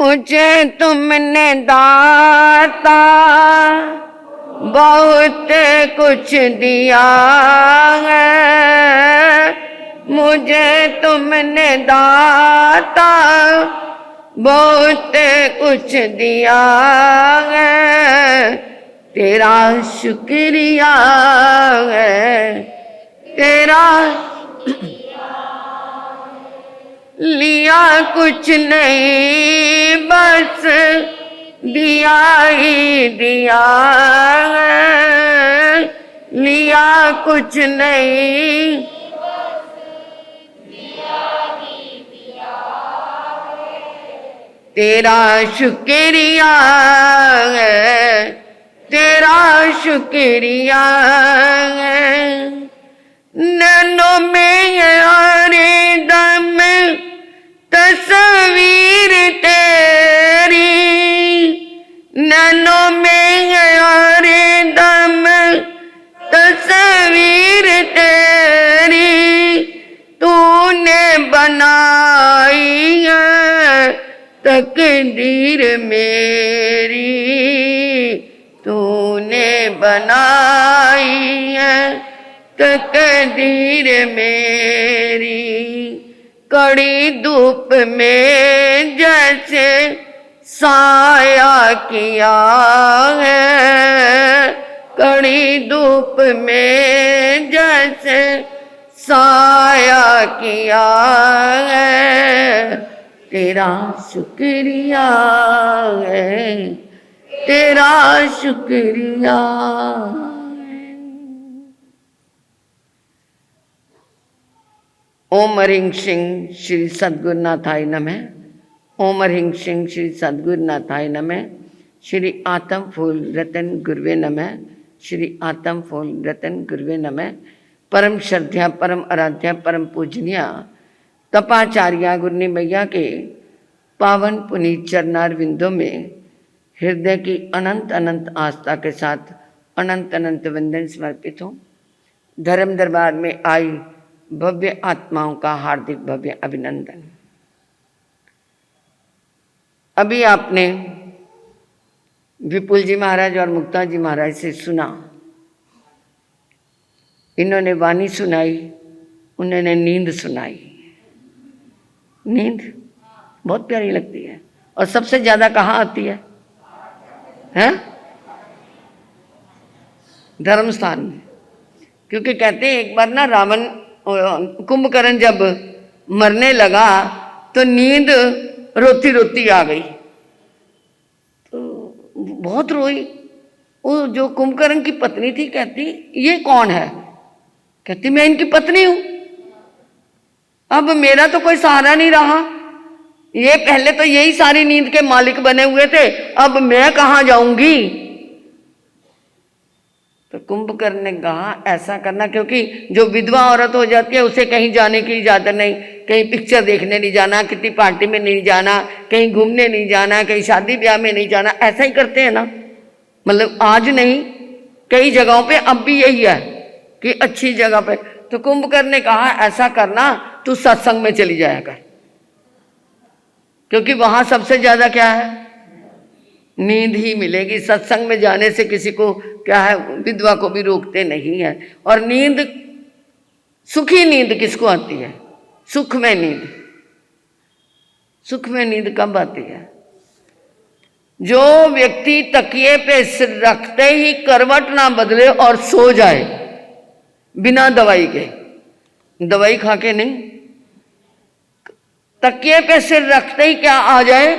मुझे तुमने दाता बहुत कुछ दिया है, मुझे तुमने दाता बहुत कुछ दिया है, तेरा शुक्रिया है, तेरा लिया कुछ नहीं बस दिया ही दिया है, लिया कुछ नहीं तेरा शुक्रिया है, तेरा शुक्रिया है। नैनों में हरे दम तस्वीर तेरी, नैनों में हरे दम तस्वीर तेरी, तूने बनाई है तकदीर मेरी, तूने बनाई है तकदीर मेरी। कड़ी धूप में जैसे साया किया है, कड़ी धूप में जैसे साया किया है, तेरा शुक्रिया है, तेरा शुक्रिया। ओम ह्रीं श्रीं श्री सद्गुरुनाथाय नमः। ओम ह्रीं श्रीं श्री सद्गुरुनाथाय नमः। श्री आत्म फूल रतन गुरुवे नमः। श्री आत्म फूल रतन गुरुवे नमः। परम श्रद्धा परम आराध्या परम पूजनीय तपाचार्या गुरनी मैया के पावन पुनीत चरणार विंदों में हृदय की अनंत अनंत आस्था के साथ अनंत अनंत वंदन समर्पित हूँ। धर्म दरबार में आई भव्य आत्माओं का हार्दिक भव्य अभिनंदन। अभी आपने विपुल जी महाराज और मुक्ता जी महाराज से सुना, इन्होंने वाणी सुनाई, उन्होंने नींद सुनाई। नींद बहुत प्यारी लगती है और सबसे ज्यादा कहाँ आती है? धर्म स्थान में। क्योंकि कहते हैं एक बार ना रावण कुंभकर्ण जब मरने लगा तो नींद रोती रोती आ गई, तो बहुत रोई। वो जो कुंभकर्ण की पत्नी थी कहती ये कौन है? कहती मैं इनकी पत्नी हूं, अब मेरा तो कोई सहारा नहीं रहा, ये पहले तो यही सारी नींद के मालिक बने हुए थे, अब मैं कहाँ जाऊंगी? तो कुंभकर्ण ने कहा ऐसा करना, क्योंकि जो विधवा औरत हो जाती है उसे कहीं जाने की इजाजत नहीं, कहीं पिक्चर देखने नहीं जाना, किसी पार्टी में नहीं जाना, कहीं घूमने नहीं जाना, कहीं शादी ब्याह में नहीं जाना। ऐसा ही करते हैं ना, मतलब आज नहीं कई जगहों पे अब भी यही है कि अच्छी जगह पे। तो कुंभकर्ण ने कहा ऐसा करना तू सत्संग में चली जाया कर, क्योंकि वहां सबसे ज्यादा क्या है? नींद ही मिलेगी। सत्संग में जाने से किसी को क्या है, विधवा को भी रोकते नहीं है। और नींद, सुखी नींद किसको आती है? सुख में नींद। सुख में नींद कब आती है? जो व्यक्ति तकिए पे सिर रखते ही करवट ना बदले और सो जाए बिना दवाई के, दवाई खा के नहीं, तकिए पे सिर रखते ही क्या आ जाए?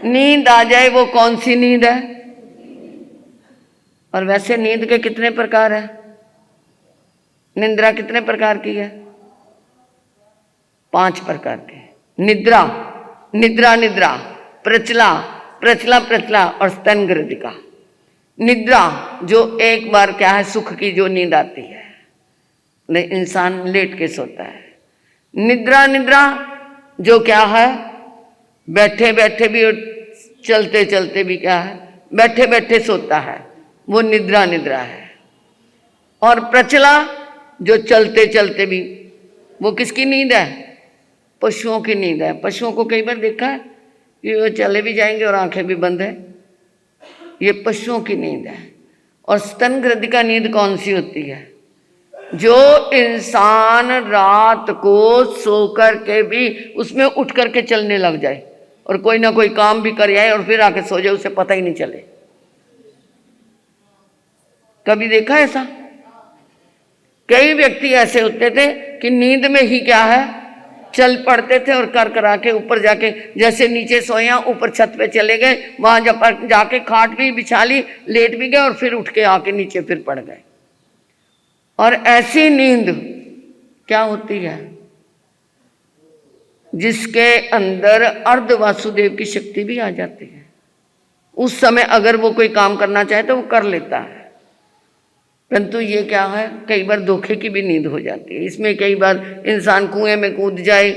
नींद आ जाए। वो कौन सी नींद है? और वैसे नींद के कितने प्रकार है? निद्रा कितने प्रकार की है? 5 प्रकार के। निद्रा, निद्रा निद्रा, प्रचला, प्रचला प्रचला और स्तन ग्रदिका। निद्रा जो एक बार क्या है, सुख की जो नींद आती है, इंसान लेट के सोता है। निद्रा निद्रा जो क्या है, बैठे बैठे भी और चलते चलते भी क्या है, बैठे बैठे सोता है, वो निद्रा निद्रा है। और प्रचला जो चलते चलते भी, वो किसकी नींद है? पशुओं की नींद है। पशुओं को कई बार देखा है कि वो चले भी जाएंगे और आंखें भी बंद है। ये पशुओं की नींद है। और स्तन ग्रंथि का नींद कौन सी होती है? जो इंसान रात को सो कर के भी उसमें उठ करके चलने लग जाए और कोई ना कोई काम भी कर आए और फिर आके सो जाए, उसे पता ही नहीं चले। कभी देखा ऐसा? कई व्यक्ति ऐसे होते थे कि नींद में ही क्या है चल पड़ते थे और कर करा के ऊपर जाके, जैसे नीचे सोया ऊपर छत पे चले गए, वहां जब जाके खाट भी बिछा ली, लेट भी गए और फिर उठ के आके नीचे फिर पड़ गए। और ऐसी नींद क्या होती है? जिसके अंदर अर्ध वासुदेव की शक्ति भी आ जाती है। उस समय अगर वो कोई काम करना चाहे तो वो कर लेता है, परंतु ये क्या है, कई बार धोखे की भी नींद हो जाती है। इसमें कई बार इंसान कुएं में कूद जाए,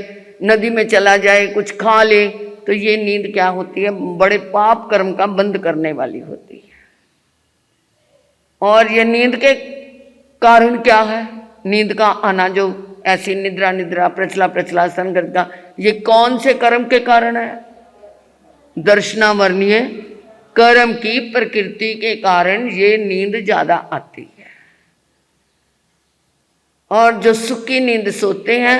नदी में चला जाए, कुछ खा ले, तो ये नींद क्या होती है, बड़े पाप कर्म का बंद करने वाली होती है। और ये नींद के कारण क्या है? नींद का आना, जो ऐसी निद्रा निद्रा प्रचला प्रचला संगत का, ये कौन से कर्म के कारण है? दर्शनावर्णीय कर्म की प्रकृति के कारण ये नींद ज्यादा आती है। और जो सुख की नींद सोते हैं,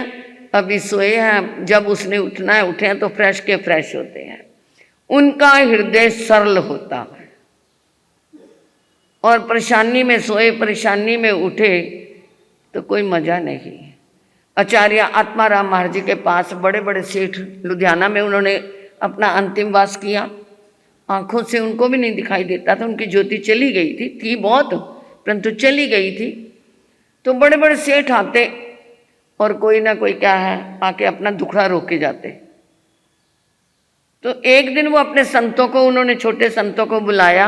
अभी सोए हैं, जब उसने उठना है उठे हैं तो फ्रेश के फ्रेश होते हैं, उनका हृदय सरल होता है। और परेशानी में सोए परेशानी में उठे तो कोई मजा नहीं। आचार्य आत्माराम महाराज जी के पास बड़े बड़े सेठ लुधियाना में उन्होंने अपना अंतिम वास किया। आंखों से उनको भी नहीं दिखाई देता था, उनकी ज्योति चली गई थी बहुत, परंतु चली गई थी। तो बड़े बड़े सेठ आते और कोई ना कोई क्या है आके अपना दुखड़ा रोक के जाते। तो एक दिन वो अपने संतों को, उन्होंने छोटे संतों को बुलाया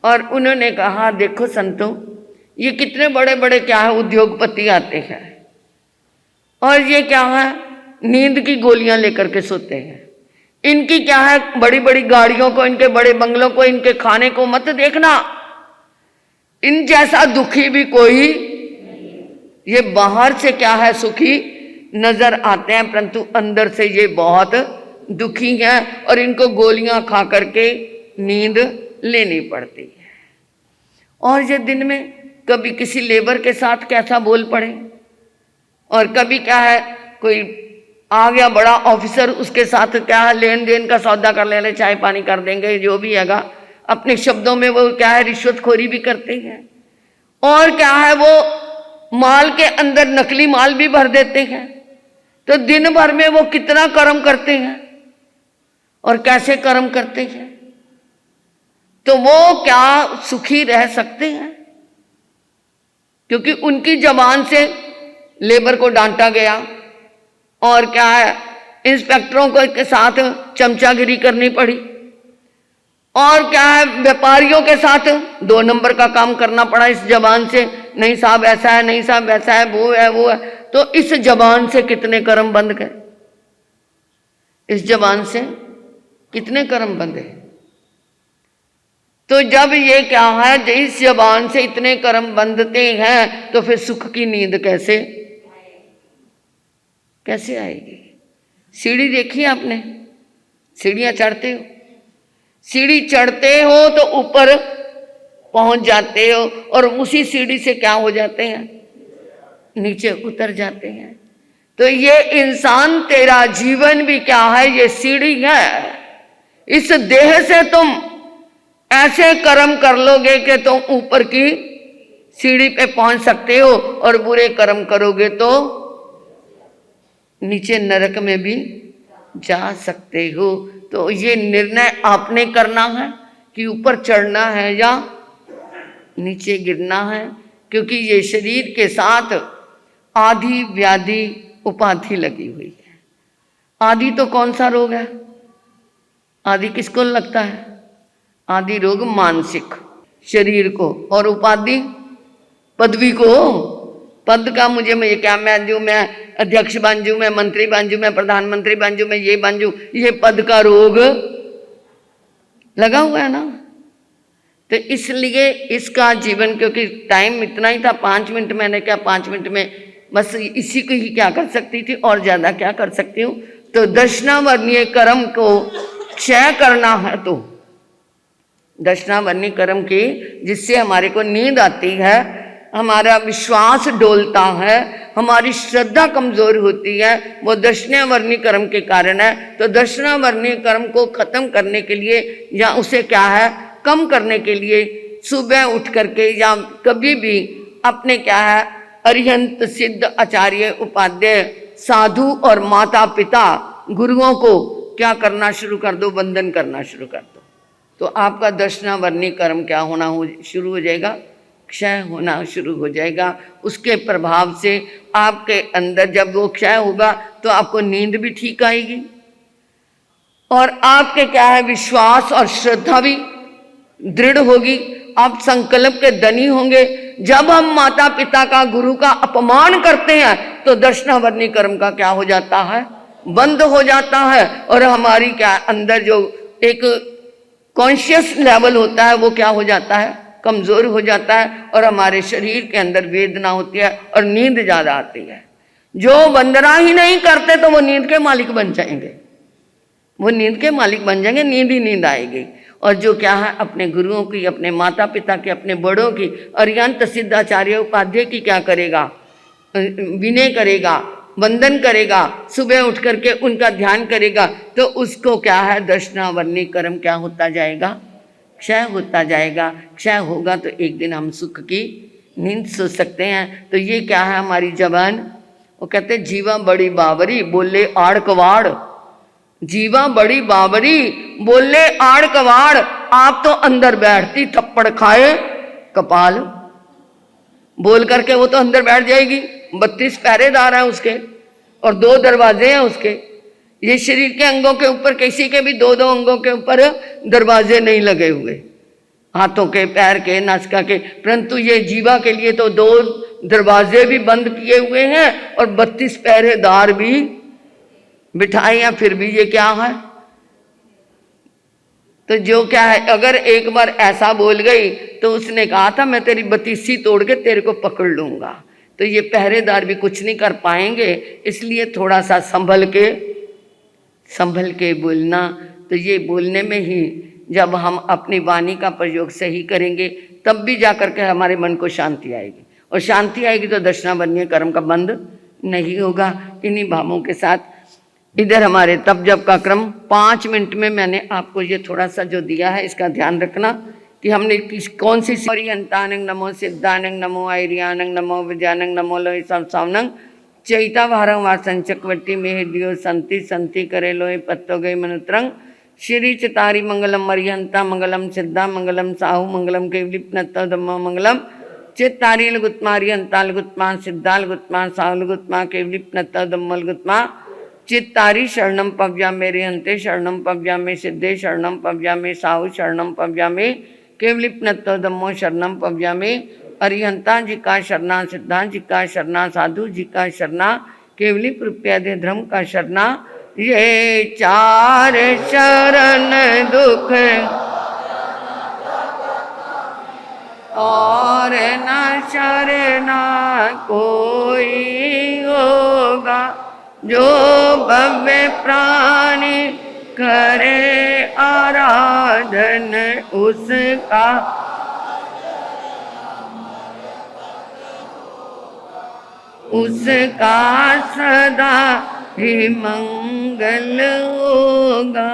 और उन्होंने कहा, देखो संतों, ये कितने बड़े बड़े क्या है उद्योगपति आते हैं और ये क्या है नींद की गोलियां लेकर के सोते हैं। इनकी क्या है बड़ी बड़ी गाड़ियों को, इनके बड़े बंगलों को, इनके खाने को मत देखना। इन जैसा दुखी भी कोई, ये बाहर से क्या है सुखी नजर आते हैं, परंतु अंदर से ये बहुत दुखी हैं और इनको गोलियां खा करके नींद लेनी पड़ती है। और ये दिन में कभी किसी लेबर के साथ कैसा बोल पड़े, और कभी क्या है कोई आ गया बड़ा ऑफिसर, उसके साथ क्या है लेन देन का सौदा कर ले, चाय पानी कर देंगे, जो भी हैगा। अपने शब्दों में वो क्या है रिश्वतखोरी भी करते हैं और क्या है वो माल के अंदर नकली माल भी भर देते हैं। तो दिन भर में वो कितना कर्म करते हैं और कैसे कर्म करते हैं, तो वो क्या सुखी रह सकते हैं? क्योंकि उनकी जबान से लेबर को डांटा गया और क्या है इंस्पेक्टरों को के साथ चमचागिरी करनी पड़ी और क्या है व्यापारियों के साथ 2 नंबर का काम करना पड़ा इस जबान से। नहीं साहब ऐसा है, नहीं साहब वैसा है, वो है वो है। तो इस जबान से कितने कर्म बंद गए, इस जबान से कितने कर्म बंद है। तो जब ये क्या है इस जबान से इतने कर्म बंधते हैं तो फिर सुख की नींद कैसे आएगी? सीढ़ी देखी आपने, सीढ़ियां चढ़ते हो, सीढ़ी चढ़ते हो तो ऊपर पहुंच जाते हो और उसी सीढ़ी से क्या हो जाते हैं, नीचे उतर जाते हैं। तो ये इंसान तेरा जीवन भी क्या है, ये सीढ़ी है। इस देह से तुम ऐसे कर्म कर लोगे कि तुम ऊपर की सीढ़ी पे पहुंच सकते हो और बुरे कर्म करोगे तो नीचे नरक में भी जा सकते हो। तो ये निर्णय आपने करना है कि ऊपर चढ़ना है या नीचे गिरना है, क्योंकि ये शरीर के साथ आदि व्याधि उपाधि लगी हुई है। आदि तो कौन सा रोग है? आदि किसको लगता है? आदि रोग मानसिक शरीर को, और उपाधि पदवी को। पद का मुझे मैं क्या, मैं अध्यक्ष बन जूं, मैं मंत्री बन जूं, मैं प्रधानमंत्री बन जूं, मैं ये बन जूं, ये पद का रोग लगा हुआ है ना। तो इसलिए इसका जीवन, क्योंकि टाइम इतना ही था 5 मिनट, मैंने क्या 5 मिनट में बस इसी को ही क्या कर सकती थी और ज्यादा क्या कर सकती हूँ। तो दर्शनावर्णीय कर्म को क्षय करना है तो दक्षिणावर्णी कर्म की, जिससे हमारे को नींद आती है, हमारा विश्वास डोलता है, हमारी श्रद्धा कमजोर होती है, वो दक्षिणावर्णी कर्म के कारण है। तो दक्षिणावर्णी कर्म को खत्म करने के लिए या उसे क्या है कम करने के लिए सुबह उठ करके या कभी भी अपने क्या है अरिहंत सिद्ध आचार्य उपाध्याय साधु और माता पिता गुरुओं को क्या करना शुरू कर दो, वंदन करना शुरू कर दो। तो आपका दक्षिणावर्णी कर्म क्या होना शुरू हो जाएगा, क्षय होना शुरू हो जाएगा। उसके प्रभाव से आपके अंदर जब वो क्षय होगा तो आपको नींद भी ठीक आएगी और आपके क्या है विश्वास और श्रद्धा भी दृढ़ होगी, आप संकल्प के धनी होंगे। जब हम माता पिता का गुरु का अपमान करते हैं तो दक्षिणावर्णी कर्म का क्या हो जाता है, बंद हो जाता है और हमारी क्या अंदर जो एक कॉन्शियस लेवल होता है वो क्या हो जाता है, कमजोर हो जाता है और हमारे शरीर के अंदर वेदना होती है और नींद ज्यादा आती है। जो वंदना ही नहीं करते तो वो नींद के मालिक बन जाएंगे, वो नींद के मालिक बन जाएंगे, नींद ही नींद आएगी। और जो क्या है अपने गुरुओं की, अपने माता पिता की, अपने बड़ों की, अरिहंत सिद्धाचार्य उपाध्याय की क्या करेगा, विनय करेगा, वंदन करेगा, सुबह उठ करके उनका ध्यान करेगा, तो उसको क्या है दक्षिणावर्णी कर्म क्या होता जाएगा, क्षय होता जाएगा। क्षय होगा तो एक दिन हम सुख की नींद सो सकते हैं। तो ये क्या है हमारी जबान, वो कहते जीवा बड़ी बावरी बोले आड़ कवाड़, जीवा बड़ी बावरी बोले आड़ कवाड़। आप तो अंदर बैठती थप्पड़ खाए कपाल, बोल करके वो तो अंदर बैठ जाएगी। 32 पहरेदार हैं उसके और 2 दरवाजे हैं उसके। ये शरीर के अंगों के ऊपर किसी के भी 2-2 अंगों के ऊपर दरवाजे नहीं लगे हुए, हाथों के, पैर के, नासिका के, परंतु ये जीवा के लिए तो 2 दरवाजे भी बंद किए हुए हैं और 32 पहरेदार भी बिठाए हैं, फिर भी ये क्या है। तो जो क्या है अगर एक बार ऐसा बोल गई तो उसने कहा था मैं तेरी बतीसी तोड़ के तेरे को पकड़ लूंगा। तो ये पहरेदार भी कुछ नहीं कर पाएंगे, इसलिए थोड़ा सा संभल के बोलना। तो ये बोलने में ही जब हम अपनी वाणी का प्रयोग सही करेंगे तब भी जा कर के हमारे मन को शांति आएगी, और शांति आएगी तो दक्षिणावर्णी कर्म का बंद नहीं होगा। इन्हीं भावों के साथ इधर हमारे तप जप का क्रम 5 मिनट में मैंने आपको ये थोड़ा सा जो दिया है इसका ध्यान रखना कि हमने कौन सी हरिहंतानंग नमो सिद्धानंग नमो आयरियानंग नमो विद्यानंग नमो लोहि सावनंग चैता भारंग वासन चक्रवर्ती मेहदियो संति संति करे लोहे पत्तो गई मनुत्रंग श्री चितारी मंगलम हरिहंता मंगलम सिद्धा मंगलम साहु मंगलम केवलिपनत्तो धम्मो मंगलम चित्तारी लघुत्मा हरिहंता लघुत्मा सिद्धा लघुत्मा साहु लघुत्मा केवलिपनत्तो धम्मो लघुत्मा चित्तारी शरणम पव्यामे हरिहंते शरणम पव्यामे सिद्धे शरणम पव्यामे साहु शरणम पव्यामे केवलिपनत्तो धम्मो शरणम पव्यामे अरिहंता जी का शरणा सिद्धा जी का शरणा साधु जी का शरणा केवली प्रप्यादे धर्म का शरणा। ये 4 शरण दुख और न शरणा कोई होगा, जो भव्य प्राणी करे आराधन उसका सदा ही मंगल होगा।